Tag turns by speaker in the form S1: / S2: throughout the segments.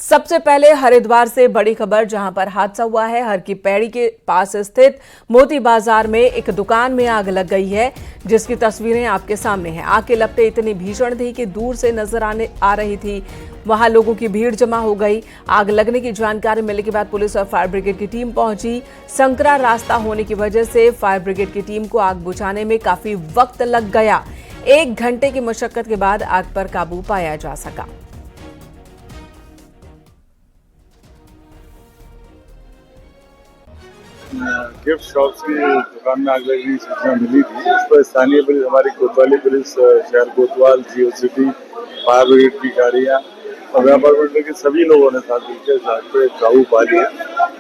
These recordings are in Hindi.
S1: सबसे पहले हरिद्वार से बड़ी खबर, जहां पर हादसा हुआ है। हर की पैड़ी के पास स्थित मोती बाजार में एक दुकान में आग लग गई है, जिसकी तस्वीरें आपके सामने हैं। आग की लपटें इतनी भीषण थी कि दूर से नजर आ रही थी। वहां लोगों की भीड़ जमा हो गई। आग लगने की जानकारी मिलने के बाद पुलिस और फायर ब्रिगेड की टीम पहुंची। संकरा रास्ता होने की वजह से फायर ब्रिगेड की टीम को आग बुझाने में काफी वक्त लग गया। 1 घंटे की मशक्कत के बाद आग पर काबू पाया जा सका।
S2: गिफ्ट शॉप्स की दुकान में आग लगने की सूचना मिली थी। इस पर स्थानीय पुलिस, हमारी कोतवाली पुलिस, शहर कोतवाल, जियो सिटी, फायर ब्रिगेड की गाड़ियाँ और व्यापार मंडल के सभी लोगों ने साथ मिलकर इस आग पे काबू पा लिया।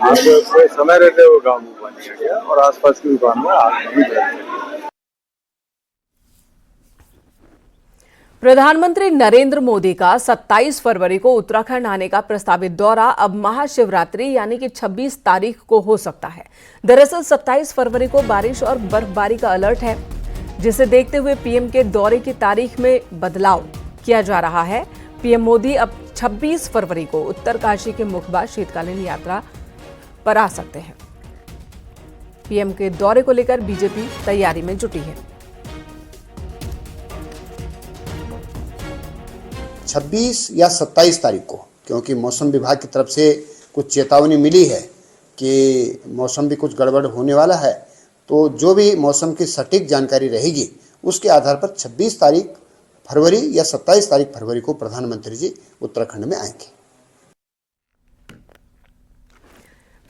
S2: आग पे समय रहते हुए काबू पा लिया गया और आसपास की दुकान में आग नहीं लग गई।
S1: प्रधानमंत्री नरेंद्र मोदी का 27 फरवरी को उत्तराखंड आने का प्रस्तावित दौरा अब महाशिवरात्रि यानी कि 26 तारीख को हो सकता है। दरअसल 27 फरवरी को बारिश और बर्फबारी का अलर्ट है, जिसे देखते हुए पीएम के दौरे की तारीख में बदलाव किया जा रहा है। पीएम मोदी अब 26 फरवरी को उत्तरकाशी के मुखबा शीतकालीन यात्रा पर आ सकते हैं। पीएम के दौरे को लेकर बीजेपी तैयारी में जुटी है।
S3: 26 या 27 तारीख को, क्योंकि मौसम विभाग की तरफ से कुछ चेतावनी मिली है कि मौसम भी कुछ गड़बड़ होने वाला है, तो जो भी मौसम की सटीक जानकारी रहेगी उसके आधार पर 26 तारीख फरवरी या 27 तारीख फरवरी को प्रधानमंत्री जी उत्तराखंड में आएंगे।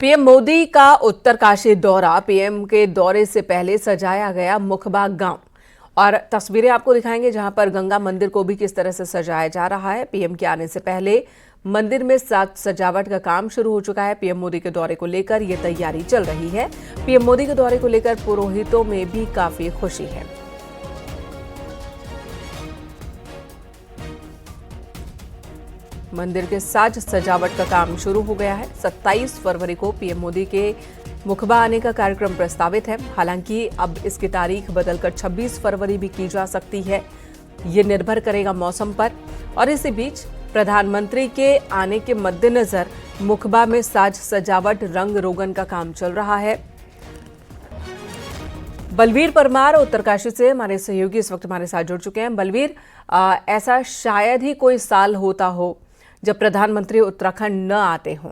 S1: पीएम मोदी का उत्तरकाशी दौरा, पीएम के दौरे से पहले सजाया गया मुखबा गांव और तस्वीरें आपको दिखाएंगे, जहां पर गंगा मंदिर को भी किस तरह से सजाया जा रहा है। पीएम के आने से पहले मंदिर में सजावट का काम शुरू हो चुका है। पीएम मोदी के दौरे को लेकर यह तैयारी चल रही है। पीएम मोदी के दौरे को लेकर पुरोहितों में भी काफी खुशी है। मंदिर के साज सजावट का काम शुरू हो गया है। 27 फरवरी को पीएम मोदी के मुखबा आने का कार्यक्रम प्रस्तावित है। हालांकि अब इसकी तारीख बदलकर 26 फरवरी भी की जा सकती है। ये निर्भर करेगा मौसम पर। और इसी बीच प्रधानमंत्री के आने के मद्देनजर मुखबा में साज सजावट, रंग रोगन का काम चल रहा है। बलवीर परमार उत्तरकाशी से हमारे सहयोगी इस वक्त हमारे साथ जुड़ चुके हैं। बलवीर, ऐसा शायद ही कोई साल होता हो जब प्रधानमंत्री उत्तराखंड न आते हों,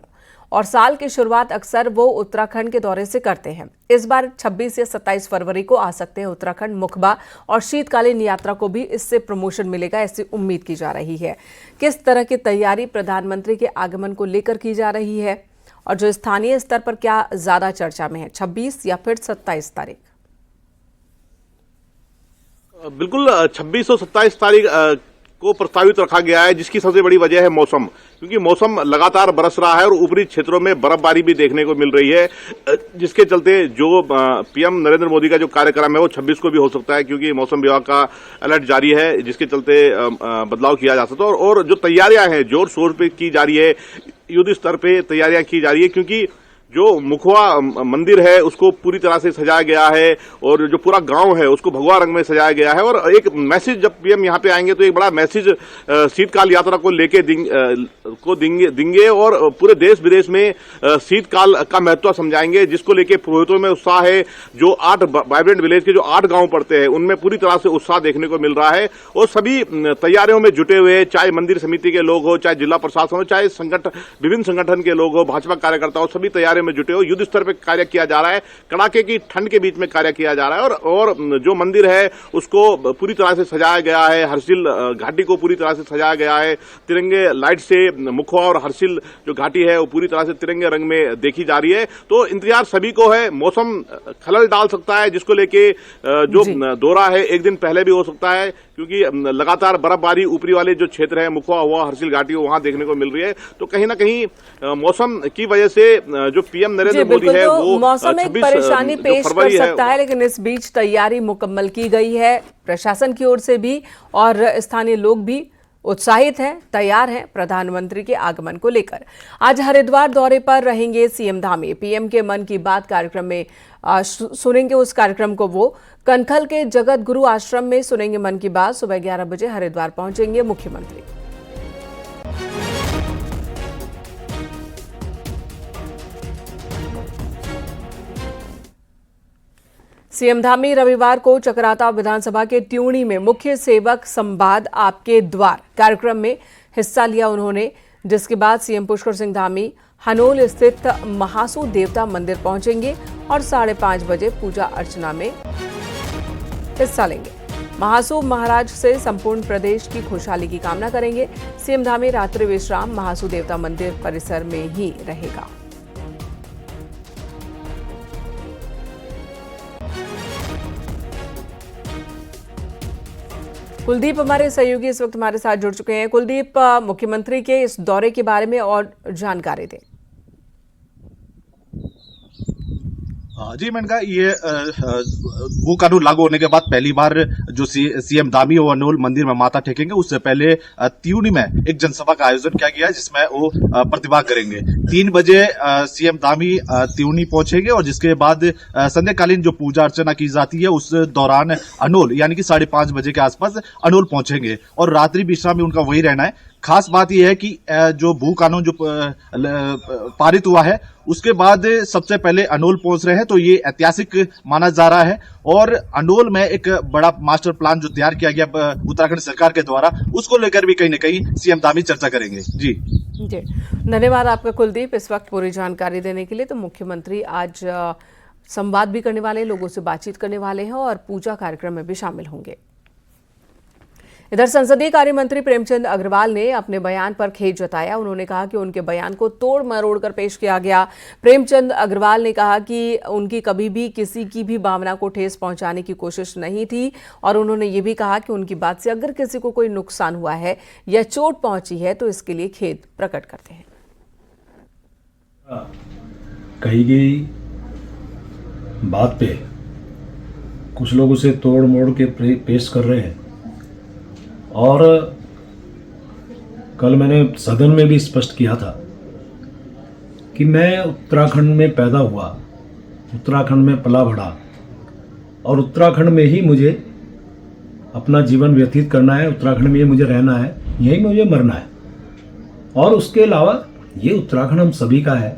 S1: और साल की शुरुआत अक्सर वो उत्तराखंड के दौरे से करते हैं। इस बार 26 या 27 फरवरी को आ सकते हैं उत्तराखंड मुखबा, और शीतकालीन यात्रा को भी इससे प्रमोशन मिलेगा, ऐसी उम्मीद की जा रही है। किस तरह की तैयारी प्रधानमंत्री के आगमन को लेकर की जा रही है, और जो स्थानीय स्तर पर क्या ज्यादा चर्चा में है, 26 या फिर 27 तारीख?
S4: बिल्कुल 26 और 27 तारीख को प्रस्तावित रखा गया है, जिसकी सबसे बड़ी वजह है मौसम, क्योंकि मौसम लगातार बरस रहा है और ऊपरी क्षेत्रों में बर्फबारी भी देखने को मिल रही है, जिसके चलते जो पीएम नरेंद्र मोदी का जो कार्यक्रम है वो 26 को भी हो सकता है, क्योंकि मौसम विभाग का अलर्ट जारी है, जिसके चलते बदलाव किया जा सकता है। और जो तैयारियां हैं जोर शोर पे की जा रही है, युद्ध स्तर पे तैयारियां की जा रही है, क्योंकि जो मुखवा मंदिर है उसको पूरी तरह से सजाया गया है और जो पूरा गांव है उसको भगवा रंग में सजाया गया है। और एक मैसेज, जब पीएम यहां पे आएंगे तो एक बड़ा मैसेज शीतकाल यात्रा को लेके देंगे और पूरे देश विदेश में शीतकाल का महत्व समझाएंगे, जिसको लेके पुरोहितों में उत्साह है। जो 8 वाइब्रेंट विलेज के जो 8 गांव पड़ते हैं उनमें पूरी तरह से उत्साह देखने को मिल रहा है और सभी तैयारियों में जुटे हुए, चाहे मंदिर समिति के लोग हो, चाहे जिला प्रशासन हो, चाहे विभिन्न संगठन के लोग हो, भाजपा कार्यकर्ता हो, सभी तैयारी में जुटे हो। युद्ध स्तर पर कार्य किया जा रहा है, कड़ाके की ठंड के बीच में कार्य किया जा रहा है और जो मंदिर है उसको पूरी तरह से सजाया गया है। हर्षिल घाटी को पूरी तरह से सजाया गया है, तिरंगे लाइट से मुखवा और हर्षिल जो घाटी है वो पूरी तरह से तिरंगे रंग में देखी जा रही है। तो इंतजार सभी को है। मौसम खलल डाल सकता है, जिसको लेके जो दौरा है एक दिन पहले भी हो सकता है, क्योंकि लगातार बर्फबारी ऊपरी वाले जो क्षेत्र है, मुखवा हुआ, हर्षिल घाटी हो, वहां देखने को मिल रही है। तो कहीं ना कहीं मौसम की वजह से जो पीएम नरेंद्र मोदी है वो
S1: मौसम एक परेशानी पेश कर सकता है, लेकिन इस बीच तैयारी मुकम्मल की गई है प्रशासन की ओर से भी, और स्थानीय लोग भी उत्साहित हैं, तैयार हैं प्रधानमंत्री के आगमन को लेकर। आज हरिद्वार दौरे पर रहेंगे सीएम धामी। पीएम के मन की बात कार्यक्रम में सुनेंगे उस कार्यक्रम को। वो कनखल के जगत गुरु आश्रम में सुनेंगे मन की बात। सुबह 11 बजे हरिद्वार पहुंचेंगे मुख्यमंत्री। सीएम धामी रविवार को चकराता विधानसभा के त्यूणी में मुख्य सेवक संवाद आपके द्वार कार्यक्रम में हिस्सा लिया उन्होंने, जिसके बाद सीएम पुष्कर सिंह धामी हनोल स्थित महासू देवता मंदिर पहुंचेंगे और 5:30 बजे पूजा अर्चना में हिस्सा लेंगे। महासू महाराज से संपूर्ण प्रदेश की खुशहाली की कामना करेंगे। सीएम धामी रात्रि विश्राम महासू देवता मंदिर परिसर में ही रहेगा। कुलदीप हमारे सहयोगी इस वक्त हमारे साथ जुड़ चुके हैं। कुलदीप, मुख्यमंत्री के इस दौरे के बारे में और जानकारी दें।
S5: जी मेनका, ये वो कानून लागू होने के बाद पहली बार जो सीएम धामी वो अनोल मंदिर में माथा टेकेंगे। उससे पहले त्यूनी में एक जनसभा का आयोजन किया गया है जिसमें वो प्रतिभाग करेंगे। 3 बजे सीएम धामी त्यूनी पहुंचेंगे और जिसके बाद संध्याकालीन जो पूजा अर्चना की जाती है उस दौरान अनोल यानी कि 5:30 बजे के आसपास अनोल पहुंचेंगे और रात्रि विश्राम में उनका वही रहना है। खास बात यह है कि जो भू कानून जो पारित हुआ है उसके बाद सबसे पहले अनोल पहुंच रहे हैं, तो ये ऐतिहासिक माना जा रहा है। और अनोल में एक बड़ा मास्टर प्लान जो तैयार किया गया उत्तराखंड सरकार के द्वारा, उसको लेकर भी कहीं न कहीं सीएम धामी चर्चा करेंगे। जी
S1: धन्यवाद आपका कुलदीप, इस वक्त पूरी जानकारी देने के लिए। तो मुख्यमंत्री आज संवाद भी करने वाले, लोगों से बातचीत करने वाले हैं और पूजा कार्यक्रम में भी शामिल होंगे। इधर संसदीय कार्य मंत्री प्रेमचंद अग्रवाल ने अपने बयान पर खेद जताया। उन्होंने कहा कि उनके बयान को तोड़ मरोड़ कर पेश किया गया। प्रेमचंद अग्रवाल ने कहा कि उनकी कभी भी किसी की भी भावना को ठेस पहुंचाने की कोशिश नहीं थी और उन्होंने ये भी कहा कि उनकी बात से अगर किसी को कोई नुकसान हुआ है या चोट पहुंची है तो इसके लिए खेद प्रकट करते हैं।
S6: कही गई बात पे कुछ लोग उसे तोड़ मोड़ के पेश कर रहे हैं और कल मैंने सदन में भी स्पष्ट किया था कि मैं उत्तराखंड में पैदा हुआ, उत्तराखंड में पला बढ़ा और उत्तराखंड में ही मुझे अपना जीवन व्यतीत करना है, उत्तराखंड में ही मुझे रहना है, यहीं मुझे मरना है। और उसके अलावा ये उत्तराखंड हम सभी का है,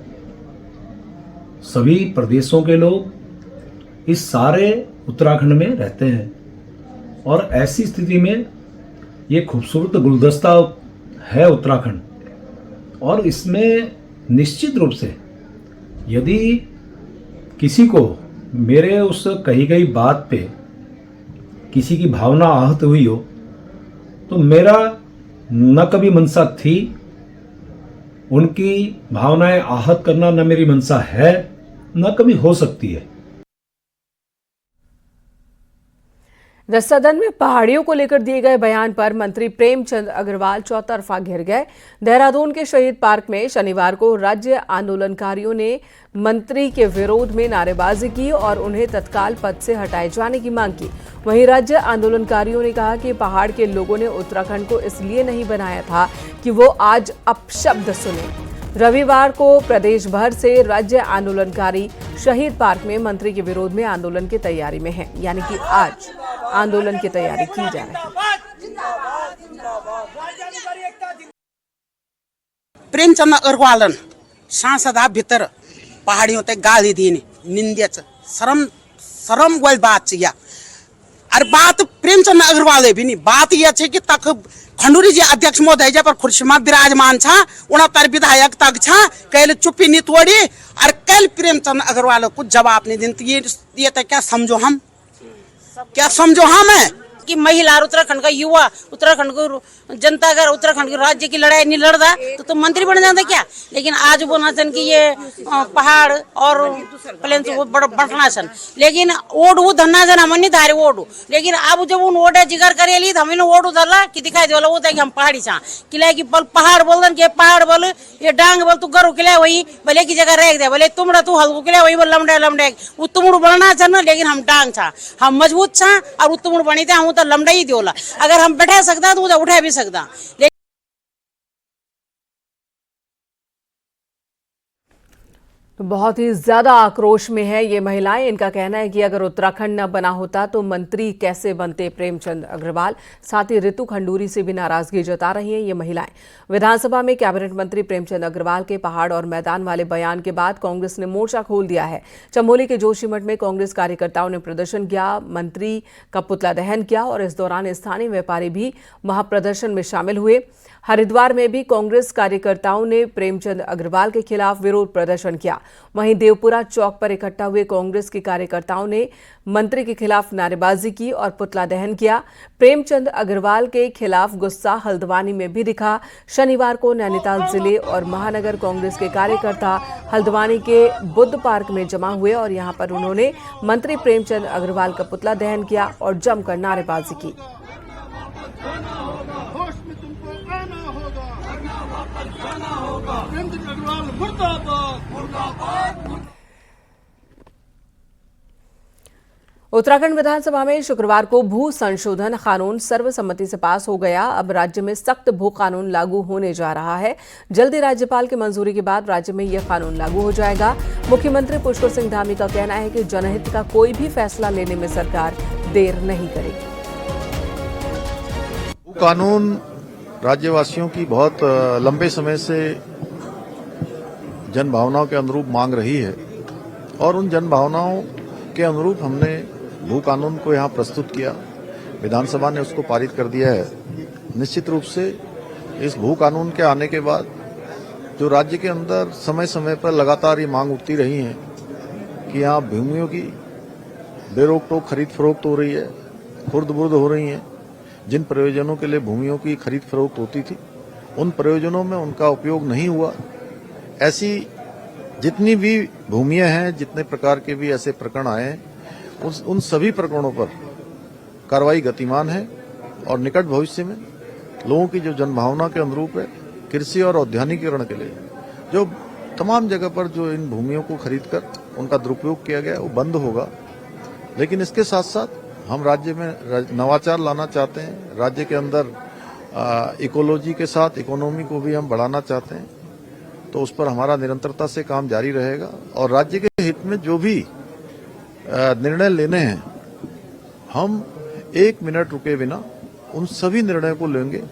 S6: सभी प्रदेशों के लोग इस सारे उत्तराखंड में रहते हैं और ऐसी स्थिति में ये खूबसूरत गुलदस्ता है उत्तराखंड और इसमें निश्चित रूप से यदि किसी को मेरे उस कही गई बात पे किसी की भावना आहत हुई हो तो मेरा न कभी मंशा थी उनकी भावनाएं आहत करना, न मेरी मंशा है, न कभी हो सकती है।
S1: सदन में पहाड़ियों को लेकर दिए गए बयान पर मंत्री प्रेमचंद अग्रवाल चौतरफा घिर गए। देहरादून के शहीद पार्क में शनिवार को राज्य आंदोलनकारियों ने मंत्री के विरोध में नारेबाजी की और उन्हें तत्काल पद से हटाए जाने की मांग की। वहीं राज्य आंदोलनकारियों ने कहा कि पहाड़ के लोगों ने उत्तराखंड को इसलिए नहीं बनाया था कि वो आज अपशब्द सुने। रविवार को प्रदेश भर से राज्य आंदोलनकारी शहीद पार्क में मंत्री के विरोध में आंदोलन की तैयारी में हैं, यानी कि आज आंदोलन की तैयारी की जा रही है।
S7: प्रेमचंद अग्रवालन सांसदा भीतर पहाड़ियों ते गाली दी निंद्याच शरम वाली बात चाहिए। अरे बात प्रेमचंद अग्रवाल भी नहीं, बात यह है कि तक खंडूरी जी अध्यक्ष महोदय जब कुर्सी में विराजमान छा 69 विधायक तक छा कल चुप्पी नहीं तोड़ी और कल प्रेमचंद अग्रवाल को जवाब नहीं दी। ये तो क्या समझो हम है कि महिला उत्तराखंड का युवा उत्तराखंड को जनता अगर उत्तराखंड के राज्य की लड़ाई नहीं लड़ता तो मंत्री बन जाता क्या। लेकिन आज बोलना सन कि ये पहाड़ और प्लेन से बढ़ना सन, लेकिन ओड वो धरना सन हम नहीं धारे ओड। लेकिन अब जब उन ओडे जिगर करे ली तो हमें ओड उधरला कि दिखाई दे वो कि हम पहाड़ी छा किला की पहाड़ बोल दन के पहाड़ बोल ये डांग बोल तू गरु किला वही भले की जगह रह दे भले तुमड़ा तू हल्को किला वही बोल लमडे वो तुमड़ बनना सन, लेकिन हम डांग छा हम मजबूत छा और तुमड़ बनी थे हम तो लमड़ा ही दियोला। अगर हम बैठा सकता तो उठा भी सकता।
S1: बहुत ही ज्यादा आक्रोश में है ये महिलाएं। इनका कहना है कि अगर उत्तराखंड न बना होता तो मंत्री कैसे बनते प्रेमचंद अग्रवाल। साथ ही ऋतु खंडूरी से भी नाराजगी जता रही हैं ये महिलाएं। विधानसभा में कैबिनेट मंत्री प्रेमचंद अग्रवाल के पहाड़ और मैदान वाले बयान के बाद कांग्रेस ने मोर्चा खोल दिया है। चमोली के जोशीमठ में कांग्रेस कार्यकर्ताओं ने प्रदर्शन किया, मंत्री का पुतला दहन किया और इस दौरान स्थानीय व्यापारी भी महाप्रदर्शन में शामिल हुए। हरिद्वार में भी कांग्रेस कार्यकर्ताओं ने प्रेमचंद अग्रवाल के खिलाफ विरोध प्रदर्शन किया। वहीं देवपुरा चौक पर इकट्ठा हुए कांग्रेस के कार्यकर्ताओं ने मंत्री के खिलाफ नारेबाजी की और पुतला दहन किया। प्रेमचंद अग्रवाल के खिलाफ गुस्सा हल्द्वानी में भी दिखा। शनिवार को नैनीताल जिले और महानगर कांग्रेस के कार्यकर्ता हल्द्वानी के बुद्ध पार्क में जमा हुए और यहां पर उन्होंने मंत्री प्रेमचंद अग्रवाल का पुतला दहन किया और जमकर नारेबाजी की। उत्तराखंड विधानसभा में शुक्रवार को भू संशोधन कानून सर्वसम्मति से पास हो गया। अब राज्य में सख्त भू कानून लागू होने जा रहा है। जल्दी राज्यपाल की मंजूरी के बाद राज्य में यह कानून लागू हो जाएगा। मुख्यमंत्री पुष्कर सिंह धामी का कहना है कि जनहित का कोई भी फैसला लेने में सरकार देर नहीं करेगी।
S8: भू कानून राज्यवासियों की बहुत लंबे समय से जन भावनाओं के अनुरूप मांग रही है और उन जन भावनाओं के अनुरूप हमने भू कानून को यहाँ प्रस्तुत किया। विधानसभा ने उसको पारित कर दिया है। निश्चित रूप से इस भू कानून के आने के बाद जो राज्य के अंदर समय समय पर लगातार ये मांग उठती रही है कि यहाँ भूमियों की बेरोक टोक खरीद फरोख्त हो रही है, खुर्द बुर्द हो रही है। जिन प्रयोजनों के लिए भूमियों की खरीद फरोख्त होती थी उन प्रयोजनों में उनका उपयोग नहीं हुआ। ऐसी जितनी भी भूमियां हैं, जितने प्रकार के भी ऐसे प्रकरण आए हैं, उन सभी प्रकरणों पर कार्रवाई गतिमान है और निकट भविष्य में लोगों की जो जनभावना के अनुरूप है कृषि और औद्यानिकीकरण के लिए जो तमाम जगह पर जो इन भूमियों को खरीदकर उनका दुरुपयोग किया गया वो बंद होगा। लेकिन इसके साथ साथ हम राज्य में नवाचार लाना चाहते हैं। राज्य के अंदर इकोलॉजी के साथ इकोनॉमी को भी हम बढ़ाना चाहते हैं, तो उस पर हमारा निरंतरता से काम जारी रहेगा और राज्य के हित में जो भी निर्णय लेने हैं हम एक मिनट रुके बिना उन सभी निर्णयों को लेंगे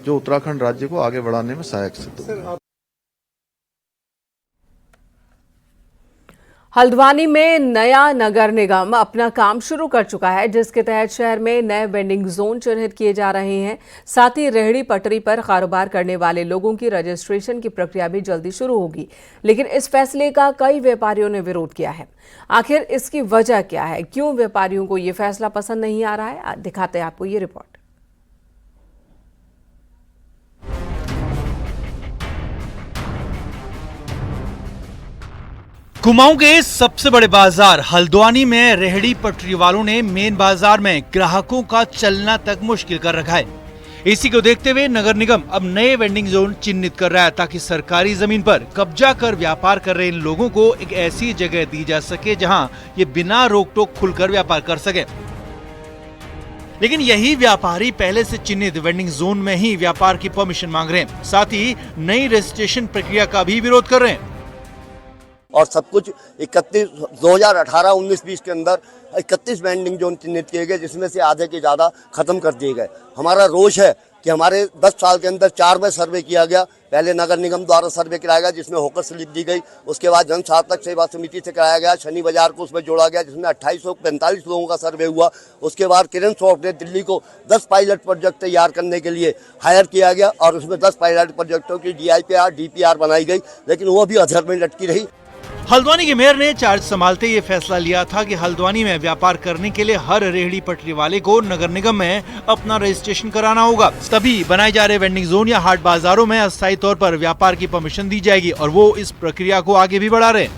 S8: जो उत्तराखंड राज्य को आगे बढ़ाने में सहायक सिद्ध होंगे।
S1: हल्द्वानी में नया नगर निगम अपना काम शुरू कर चुका है, जिसके तहत शहर में नए वेंडिंग जोन चिन्हित किए जा रहे हैं। साथ ही रेहड़ी पटरी पर कारोबार करने वाले लोगों की रजिस्ट्रेशन की प्रक्रिया भी जल्दी शुरू होगी। लेकिन इस फैसले का कई व्यापारियों ने विरोध किया है। आखिर इसकी वजह क्या है? क्यों व्यापारियों को ये फैसला पसंद नहीं आ रहा है? दिखाते हैं आपको ये रिपोर्ट।
S9: कुमाऊं के सबसे बड़े बाजार हल्द्वानी में रेहड़ी पटरी वालों ने मेन बाजार में ग्राहकों का चलना तक मुश्किल कर रखा है। इसी को देखते हुए नगर निगम अब नए वेंडिंग जोन चिन्हित कर रहा है ताकि सरकारी जमीन पर कब्जा कर व्यापार कर रहे इन लोगों को एक ऐसी जगह दी जा सके जहां ये बिना रोक टोक खुलकर व्यापार कर सके। लेकिन यही व्यापारी पहले से चिन्हित वेंडिंग जोन में ही व्यापार की परमिशन मांग रहे हैं। साथ ही नई रजिस्ट्रेशन प्रक्रिया का भी विरोध कर रहे हैं।
S10: और सब कुछ 2018-19-20 के अंदर 31 वेंडिंग जोन चिन्हित किए गए, जिसमें से आधे के ज़्यादा खत्म कर दिए गए। हमारा रोष है कि हमारे 10 साल के अंदर 4 बार सर्वे किया गया। पहले नगर निगम द्वारा सर्वे कराया गया जिसमें होकर स्लिप दी गई, उसके बाद जन सार्थक सेवा समिति से कराया गया, शनि बाजार को उसमें जोड़ा गया जिसमें 2845 लोगों का सर्वे हुआ। उसके बाद किरण सॉफ्ट ने दिल्ली को 10 पायलट प्रोजेक्ट तैयार करने के लिए हायर किया गया और उसमें 10 पायलट प्रोजेक्टों की DIPR DPR बनाई गई, लेकिन वो भी अधर में लटकी रही।
S9: हल्द्वानी के मेयर ने चार्ज संभालते ये फैसला लिया था कि हल्द्वानी में व्यापार करने के लिए हर रेहड़ी पटरी वाले को नगर निगम में अपना रजिस्ट्रेशन कराना होगा, तभी बनाए जा रहे वेंडिंग जोन या हाट बाजारों में अस्थायी तौर पर व्यापार की परमिशन दी जाएगी और वो इस प्रक्रिया को आगे भी बढ़ा रहे हैं।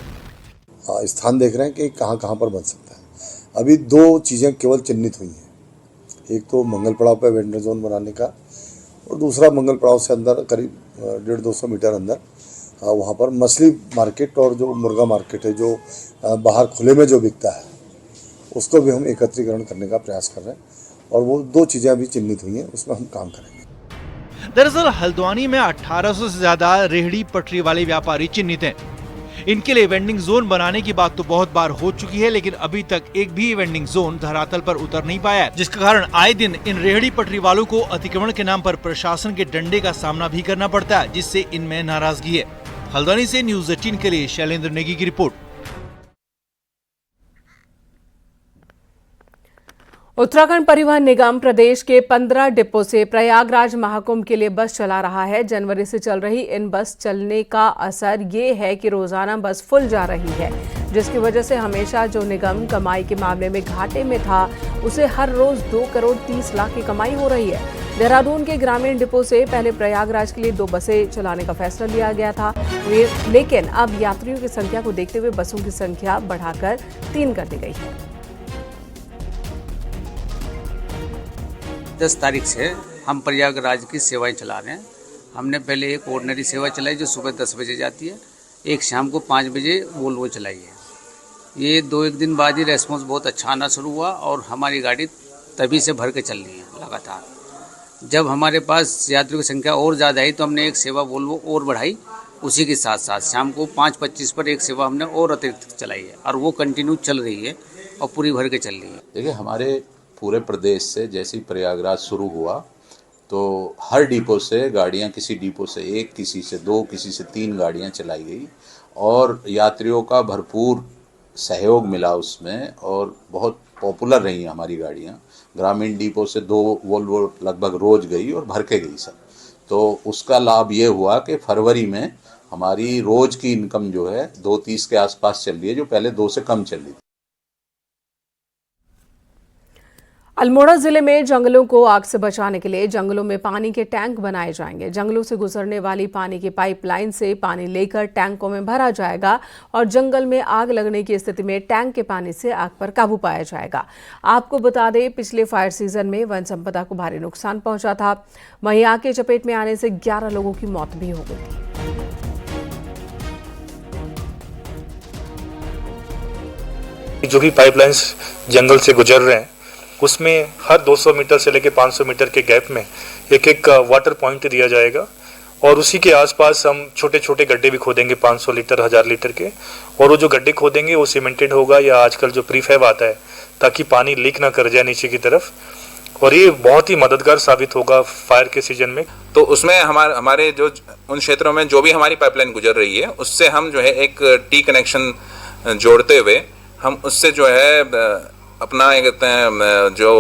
S11: स्थान देख रहे हैं कि कहाँ पर बन सकता है। अभी 2 चीजें केवल चिन्हित हुई हैं, एक तो मंगल पड़ाव पे वेंडर जोन बनाने का और दूसरा मंगल पड़ाव से अंदर करीब 150-200 मीटर अंदर वहाँ पर मछली मार्केट और जो मुर्गा मार्केट है जो बाहर खुले में जो बिकता है उसको भी हम एकत्रीकरण करने का प्रयास कर रहे हैं और वो 2 चीज़ें अभी चिन्हित हुई हैं, उसमें हम काम करेंगे।
S9: दरअसल हल्द्वानी में 1800 से ज्यादा रेहड़ी पटरी वाले व्यापारी चिन्हित हैं। इनके लिए वेंडिंग जोन बनाने की बात तो बहुत बार हो चुकी है, लेकिन अभी तक एक भी वेंडिंग जोन धरातल पर उतर नहीं पाया है, जिसके कारण आए दिन इन रेहड़ी पटरी वालों को अतिक्रमण के नाम पर प्रशासन के डंडे का सामना भी करना पड़ता है, जिससे इनमें नाराजगी है। हल्द्वानी से न्यूज़ 18 के लिए शैलेंद्र नेगी की रिपोर्ट।
S1: उत्तराखंड परिवहन निगम प्रदेश के 15 डिपो से प्रयागराज महाकुंभ के लिए बस चला रहा है। जनवरी से चल रही इन बस चलने का असर ये है कि रोजाना बस फुल जा रही है, जिसकी वजह से हमेशा जो निगम कमाई के मामले में घाटे में था, उसे हर रोज 2 करोड़ 30 लाख की कमाई हो रही है। देहरादून के ग्रामीण डिपो से पहले प्रयागराज के लिए 2 बसें चलाने का फैसला लिया गया था, लेकिन अब यात्रियों की संख्या को देखते हुए बसों की संख्या बढ़ाकर 3 कर दी गई है।
S12: 10 तारीख से हम प्रयागराज की सेवाएं चला रहे हैं। हमने पहले एक ऑर्डिनरी सेवा चलाई जो सुबह 10 बजे जाती है, एक शाम को 5 बजे वोल्वो चलाई है। ये 2-1 दिन बाद ही रेस्पॉन्स बहुत अच्छा आना शुरू हुआ और हमारी गाड़ी तभी से भर के चल रही है लगातार। जब हमारे पास यात्रियों की संख्या और ज़्यादा आई तो हमने एक सेवा वोल्वो और बढ़ाई, उसी के साथ साथ शाम को 5:25 पर एक सेवा हमने और अतिरिक्त चलाई है और वो कंटिन्यू चल रही है और पूरी भर के चल रही है।
S13: देखिए, हमारे पूरे प्रदेश से जैसे ही प्रयागराज शुरू हुआ तो हर डिपो से गाड़ियां, किसी डिपो से 1, किसी से 2, किसी से 3 गाड़ियां चलाई गई और यात्रियों का भरपूर सहयोग मिला उसमें और बहुत पॉपुलर रही हमारी गाड़ियां। ग्रामीण डिपो से 2 वोल्वो लगभग रोज गई और भर के गई सब। तो उसका लाभ ये हुआ कि फरवरी में हमारी रोज की इनकम जो है 2:30 के आसपास चल रही है, जो पहले 2 से कम चल रही थी।
S1: अल्मोड़ा जिले में जंगलों को आग से बचाने के लिए जंगलों में पानी के टैंक बनाए जाएंगे। जंगलों से गुजरने वाली पानी की पाइपलाइन से पानी लेकर टैंकों में भरा जाएगा और जंगल में आग लगने की स्थिति में टैंक के पानी से आग पर काबू पाया जाएगा। आपको बता दें, पिछले फायर सीजन में वन संपदा को भारी नुकसान पहुंचा था। वहीं आग की चपेट में आने से 11 लोगों की मौत भी हो गई थी।
S14: जो भी पाइपलाइंस जंगल से गुजर रहे हैं उसमें हर 200 मीटर से लेकर 500 मीटर के गैप में एक वाटर पॉइंट दिया जाएगा और उसी के आसपास हम छोटे छोटे गड्ढे भी खोदेंगे 500 लीटर 1000 लीटर के, और वो जो गड्ढे खोदेंगे वो सीमेंटेड होगा या आजकल जो प्रीफैब आता है ताकि पानी लीक ना कर जाए नीचे की तरफ, और ये बहुत ही मददगार साबित होगा फायर के सीजन में।
S15: तो उसमें हमारे जो उन क्षेत्रों में जो भी हमारी पाइपलाइन गुजर रही है उससे हम जो है एक टी कनेक्शन जोड़ते हुए हम उससे जो है अपना कहते हैं जो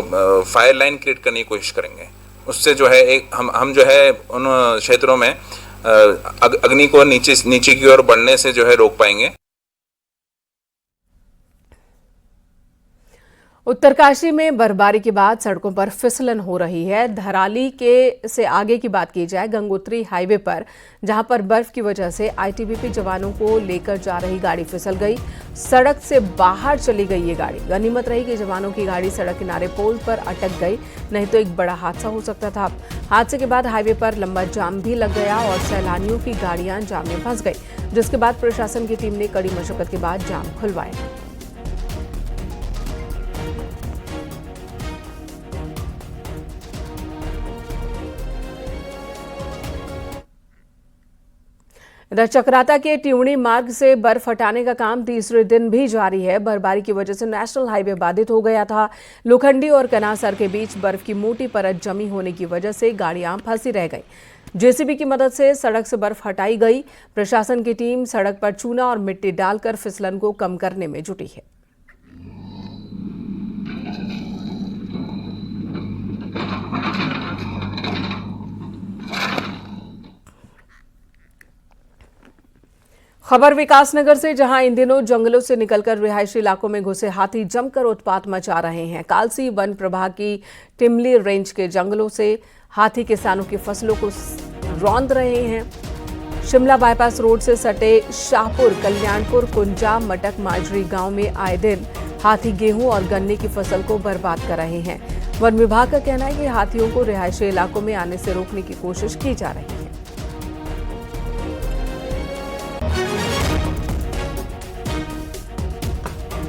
S15: फायर लाइन क्रिएट करने की कोशिश करेंगे। उससे जो है एक हम जो है उन क्षेत्रों में अग्नि को नीचे की ओर बढ़ने से जो है रोक पाएंगे।
S1: उत्तरकाशी में बर्फबारी के बाद सड़कों पर फिसलन हो रही है। धराली के से आगे की बात की जाए, गंगोत्री हाईवे पर जहां पर बर्फ की वजह से आईटीबीपी जवानों को लेकर जा रही गाड़ी फिसल गई, सड़क से बाहर चली गई ये गाड़ी। गनीमत रही कि जवानों की गाड़ी सड़क किनारे पोल पर अटक गई, नहीं तो एक बड़ा हादसा हो सकता था। हादसे के बाद हाईवे पर लंबा जाम भी लग गया और सैलानियों की गाड़ियां जाम में फंस गई, जिसके बाद प्रशासन की टीम ने कड़ी मशक्कत के बाद जाम खुलवाया। इधर चक्राता के ट्यूणी मार्ग से बर्फ हटाने का काम तीसरे दिन भी जारी है। बर्फबारी की वजह से नेशनल हाईवे बाधित हो गया था। लोखंडी और कनासर के बीच बर्फ की मोटी परत जमी होने की वजह से गाड़ियां फंसी रह गई। जेसीबी की मदद से सड़क से बर्फ हटाई गई। प्रशासन की टीम सड़क पर चूना और मिट्टी डालकर फिसलन को कम करने में जुटी है। खबर विकासनगर से, जहां इन दिनों जंगलों से निकलकर रिहायशी इलाकों में घुसे हाथी जमकर उत्पात मचा रहे हैं। कालसी वन प्रभाग की टिमली रेंज के जंगलों से हाथी किसानों की फसलों को रौंद रहे हैं। शिमला बाईपास रोड से सटे शाहपुर, कल्याणपुर, कुंजा, मटक माजरी गांव में आए दिन हाथी गेहूं और गन्ने की फसल को बर्बाद कर रहे हैं। वन विभाग का कहना है कि हाथियों को रिहायशी इलाकों में आने से रोकने की कोशिश की जा रही है।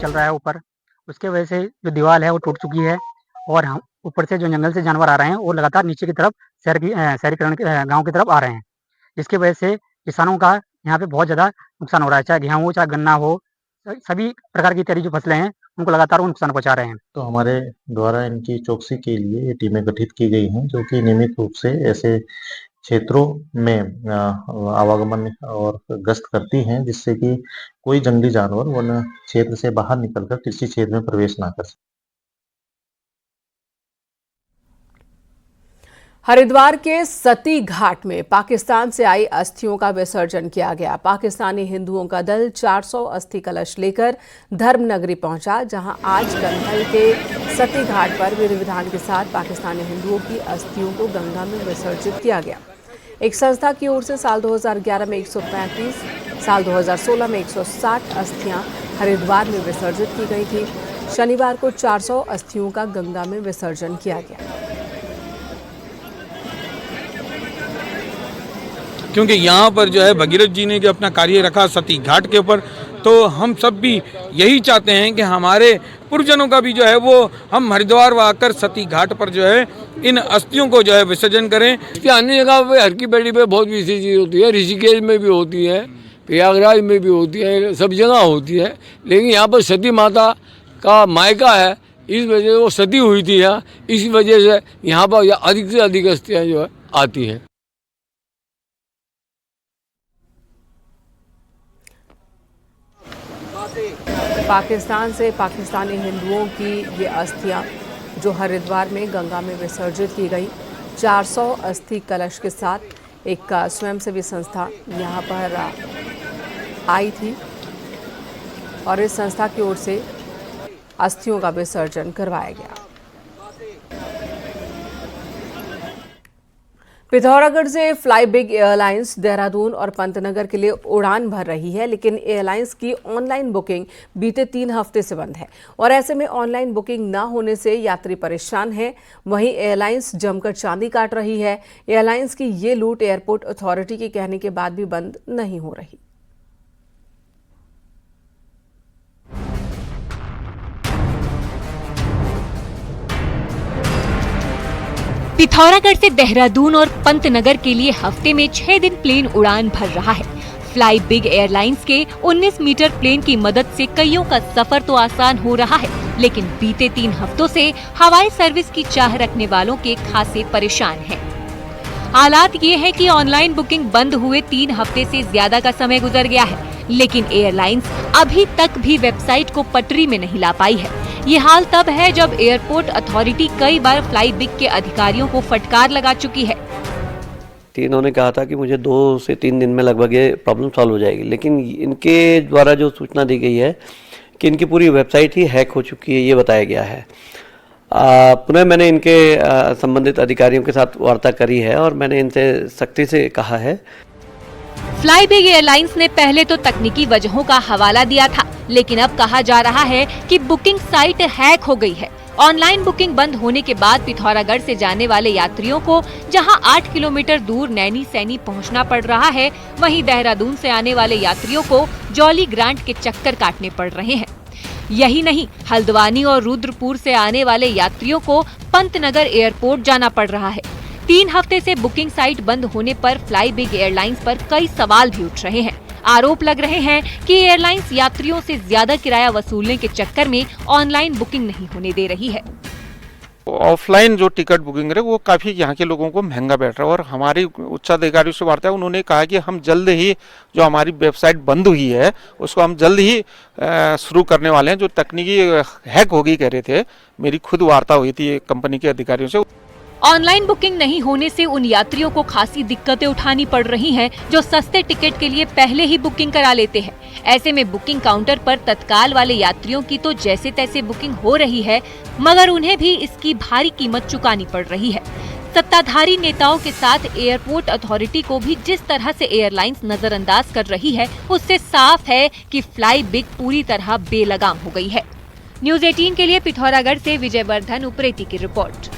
S16: चल रहा है ऊपर, उसके वजह से जो दीवार है वो टूट चुकी है और हम ऊपर से जो जंगल से जानवर आ रहे हैं वो लगातार नीचे की तरफ शहरीकरण गांव की तरफ आ रहे हैं, जिसकी वजह से किसानों का यहाँ पे बहुत ज़्यादा नुकसान हो रहा है, चाहे गेहूँ हो, चाहे गन्ना हो, सभी प्रकार की तरी जो फसलें हैं उनको लगातार वो नुकसान पहुँचा रहे हैं।
S17: तो हमारे द्वारा इनकी चौकसी के लिए ये टीमें गठित की गई हैं, जो कि नियमित रूप से ऐसे क्षेत्रों में आवागमन और गश्त करती हैं, जिससे कि कोई जंगली जानवर वन क्षेत्र से बाहर निकलकर कृषि क्षेत्र में प्रवेश ना कर सके।
S1: हरिद्वार के सती घाट में पाकिस्तान से आई अस्थियों का विसर्जन किया गया। पाकिस्तानी हिंदुओं का दल 400 अस्थि कलश लेकर धर्मनगरी पहुंचा, जहां आज कन्हल के सती घाट पर विधि विधान के साथ पाकिस्तानी हिंदुओं की अस्थियों को गंगा में विसर्जित किया गया। एक संस्था की ओर से साल 2011 में 135, साल 2016 में 160 अस्थियां हरिद्वार में विसर्जित की गई थी। शनिवार को 400 अस्थियों का गंगा में विसर्जन किया गया।
S18: क्योंकि यहाँ पर जो है भगीरथ जी ने जो अपना कार्य रखा सती घाट के ऊपर, तो हम सब भी यही चाहते हैं कि हमारे पूर्वजनों का भी जो है वो हम हरिद्वार आकर सती घाट पर जो है इन अस्थियों को जो है विसर्जन करें।
S19: इसकी अन्य जगह पे हर की पेड़ी पे बहुत विशेष चीज़ होती है, ऋषिकेश में भी होती है, प्रयागराज में भी होती है, सब जगह होती है, लेकिन यहाँ पर सती माता का मायका है, इस वजह से वो सती हुई थी यहाँ, इस वजह से यहाँ पर अधिक से अधिक अस्थियाँ जो है आती हैं।
S1: पाकिस्तान से पाकिस्तानी हिंदुओं की ये अस्थियां जो हरिद्वार में गंगा में विसर्जित की गई, 400 अस्थि कलश के साथ एक स्वयंसेवी संस्था यहां पर आई थी और इस संस्था की ओर से अस्थियों का विसर्जन करवाया गया। पिथौरागढ़ से फ्लाई बिग एयरलाइंस देहरादून और पंतनगर के लिए उड़ान भर रही है, लेकिन एयरलाइंस की ऑनलाइन बुकिंग बीते 3 हफ्ते से बंद है और ऐसे में ऑनलाइन बुकिंग न होने से यात्री परेशान हैं। वहीं एयरलाइंस जमकर चांदी काट रही है। एयरलाइंस की ये लूट एयरपोर्ट अथॉरिटी के कहने के बाद भी बंद नहीं हो रही।
S20: पिथौरागढ़ से देहरादून और पंतनगर के लिए हफ्ते में 6 दिन प्लेन उड़ान भर रहा है। फ्लाई बिग एयरलाइंस के 19 मीटर प्लेन की मदद से कईयों का सफर तो आसान हो रहा है, लेकिन बीते 3 हफ्तों से हवाई सर्विस की चाह रखने वालों के खासे परेशान हैं। हालात ये है कि ऑनलाइन बुकिंग बंद हुए 3 हफ्ते से ज्यादा का समय गुजर गया है, लेकिन एयरलाइंस अभी तक भी वेबसाइट को पटरी में नहीं ला पाई है। ये हाल तब है जब एयरपोर्ट अथॉरिटी कई बार फ्लाई बिग के अधिकारियों को फटकार लगा चुकी है।
S21: इन्होंने कहा था कि मुझे 2 से 3 दिन में लगभग ये प्रॉब्लम सॉल्व हो जाएगी, लेकिन इनके द्वारा जो सूचना दी गई है कि इनकी पूरी वेबसाइट ही हैक हो चुकी है, ये बताया गया है। पुनः मैंने इनके संबंधित अधिकारियों के साथ वार्ता करी है और मैंने इनसे सख्ती से कहा है।
S20: फ्लाई बिग एयरलाइंस ने पहले तो तकनीकी वजहों का हवाला दिया था, लेकिन अब कहा जा रहा है कि बुकिंग साइट हैक हो गई है। ऑनलाइन बुकिंग बंद होने के बाद पिथौरागढ़ से जाने वाले यात्रियों को जहां 8 किलोमीटर दूर नैनी सैनी पहुंचना पड़ रहा है, वहीं देहरादून से आने वाले यात्रियों को जॉली ग्रांट के चक्कर काटने पड़ रहे हैं। यही नहीं, हल्द्वानी और रुद्रपुर से आने वाले यात्रियों को पंतनगर एयरपोर्ट जाना पड़ रहा है। 3 हफ्ते से बुकिंग साइट बंद होने पर फ्लाई बिग एयरलाइंस पर कई सवाल भी उठ रहे हैं। आरोप लग रहे हैं कि एयरलाइंस यात्रियों से ज्यादा किराया वसूलने के चक्कर में ऑनलाइन बुकिंग नहीं होने दे रही है।
S22: ऑफलाइन जो टिकट बुकिंग है वो काफ़ी यहाँ के लोगों को महंगा बैठ रहा है और हमारी उच्चाधिकारियों से वार्ता है, उन्होंने कहा कि हम जल्द ही जो हमारी वेबसाइट बंद हुई है उसको हम जल्द ही शुरू करने वाले हैं। जो तकनीकी हैक होगी कह रहे थे, मेरी खुद वार्ता हुई थी कंपनी के अधिकारियों से।
S20: ऑनलाइन बुकिंग नहीं होने से उन यात्रियों को खासी दिक्कतें उठानी पड़ रही हैं जो सस्ते टिकट के लिए पहले ही बुकिंग करा लेते हैं। ऐसे में बुकिंग काउंटर पर तत्काल वाले यात्रियों की तो जैसे तैसे बुकिंग हो रही है, मगर उन्हें भी इसकी भारी कीमत चुकानी पड़ रही है। सत्ताधारी नेताओं के साथ एयरपोर्ट अथॉरिटी को भी जिस तरह से एयरलाइंस नजरअंदाज कर रही है, उससे साफ है कि फ्लाई बिग पूरी तरह बेलगाम हो गई है। न्यूज़ 18 के लिए पिथौरागढ़ से विजय वर्धन उप्रेती की रिपोर्ट।